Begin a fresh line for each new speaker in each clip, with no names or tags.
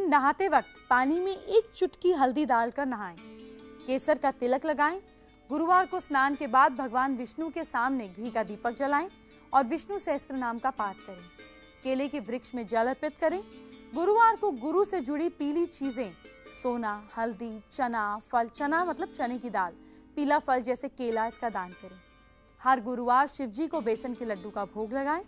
दिन नहाते वक्त पानी में एक चुटकी हल्दी डालकर नहाएं। केसर का तिलक लगाएं। गुरुवार को स्नान के बाद भगवान विष्णु के सामने घी का दीपक जलाएं और विष्णु सहस्त्र नाम का पाठ करें। केले के वृक्ष में जल अर्पित करें। गुरुवार को गुरु से जुड़ी पीली चीजें, सोना, हल्दी, चना, फल, चना मतलब चने की दाल, पीला फल जैसे केला, इसका दान करें। हर गुरुवार शिव जी को बेसन के लड्डू का भोग लगाएं।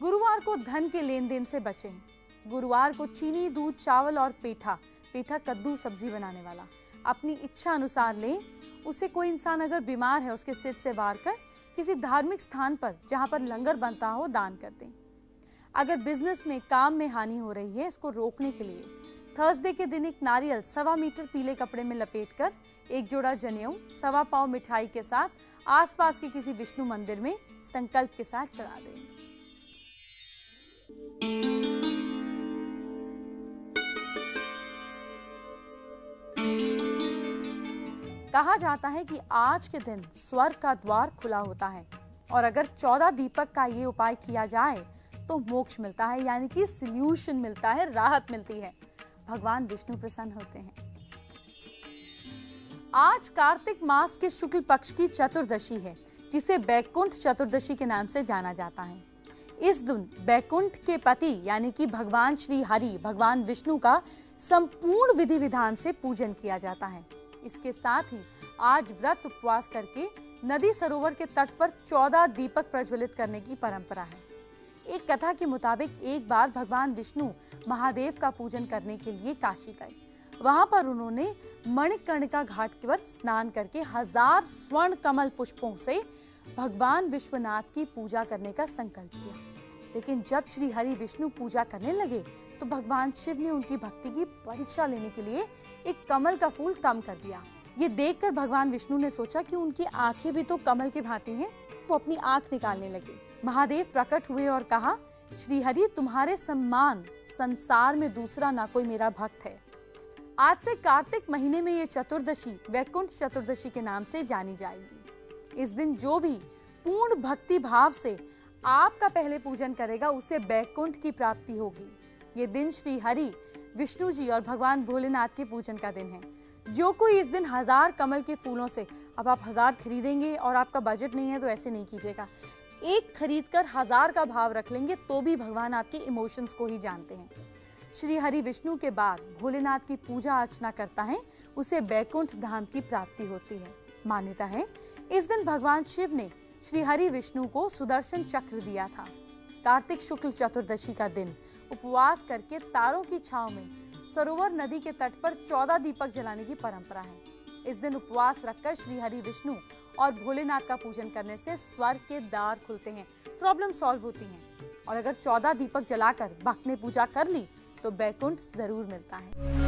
गुरुवार को धन के लेन देन से बचें। गुरुवार को चीनी, दूध, चावल और पेठा कद्दू सब्जी बनाने वाला अपनी इच्छा अनुसार लें। उसे कोई इंसान अगर बीमार है उसके सिर से वार कर किसी धार्मिक स्थान पर जहां पर लंगर बनता हो दान कर दें। अगर बिजनेस में, काम में हानि हो रही है, इसको रोकने के लिए थर्सडे के दिन एक नारियल 1.25 मीटर पीले कपड़े में लपेटकर एक जोड़ा जनेऊ 1.25 पाव मिठाई के साथ आसपास के किसी विष्णु मंदिर में संकल्प के साथ चढ़ा दें। कहा जाता है कि आज के दिन स्वर्ग का द्वार खुला होता है और अगर 14 दीपक का ये उपाय किया जाए तो मोक्ष मिलता है, यानी कि सॉल्यूशन मिलता है, राहत मिलती है, भगवान विष्णु प्रसन्न होते हैं। आज कार्तिक मास के शुक्ल पक्ष की चतुर्दशी है, जिसे बैकुंठ चतुर्दशी के नाम से जाना जाता है। इस दिन बैकुंठ के पति यानी कि भगवान श्री हरि, भगवान विष्णु का संपूर्ण विधि विधान से पूजन किया जाता है। इसके साथ ही आज व्रत उपवास करके नदी सरोवर के तट पर 14 दीपक प्रज्वलित करने की परंपरा है। एक कथा के मुताबिक एक बार भगवान विष्णु महादेव का पूजन करने के लिए काशी गए। वहां पर उन्होंने मणिकर्णिका घाट पर स्नान करके 1000 स्वर्ण कमल पुष्पों से भगवान विश्वनाथ की पूजा करने का संकल्प किया। लेकिन जब श्री हरि विष्णु पूजा करने लगे तो भगवान शिव ने उनकी भक्ति की परीक्षा लेने के लिए एक कमल का फूल कम कर दिया। ये देखकर भगवान विष्णु ने सोचा कि उनकी आंखें भी तो कमल की भांति हैं। वो अपनी आंख निकालने लगे। महादेव प्रकट हुए और कहा, श्री हरि, तुम्हारे सम्मान संसार में दूसरा ना कोई मेरा भक्त है। आज से कार्तिक महीने में ये चतुर्दशी वैकुंठ चतुर्दशी के नाम से जानी जाएगी। इस दिन जो भी पूर्ण भक्ति भाव से आपका पहले पूजन करेगा उसे बैकुंठ की प्राप्ति होगी। ये दिन श्री हरि, विष्णु जी और भगवान भोलेनाथ के पूजन का दिन है। जो कोई इस दिन 1000 कमल के फूलों से, अब आप 1000 खरीदेंगे और आपका बजट नहीं है तो ऐसे नहीं कीजिएगा, एक खरीदकर 1000 का भाव रख लेंगे तो भी भगवान आपके इमोशंस को ही जानते हैं। श्री हरि विष्णु के बाद भोलेनाथ की पूजा अर्चना करता है, उसे बैकुंठ धाम की प्राप्ति होती है। मान्यता है इस दिन भगवान शिव ने श्री हरि विष्णु को सुदर्शन चक्र दिया था। कार्तिक शुक्ल चतुर्दशी का दिन उपवास करके तारों की छांव में सरोवर नदी के तट पर 14 दीपक जलाने की परंपरा है। इस दिन उपवास रखकर श्री हरि विष्णु और भोलेनाथ का पूजन करने से स्वर्ग के द्वार खुलते हैं, प्रॉब्लम सॉल्व होती हैं। और अगर 14 दीपक जलाकर भक्त ने पूजा कर ली तो बैकुंठ जरूर मिलता है।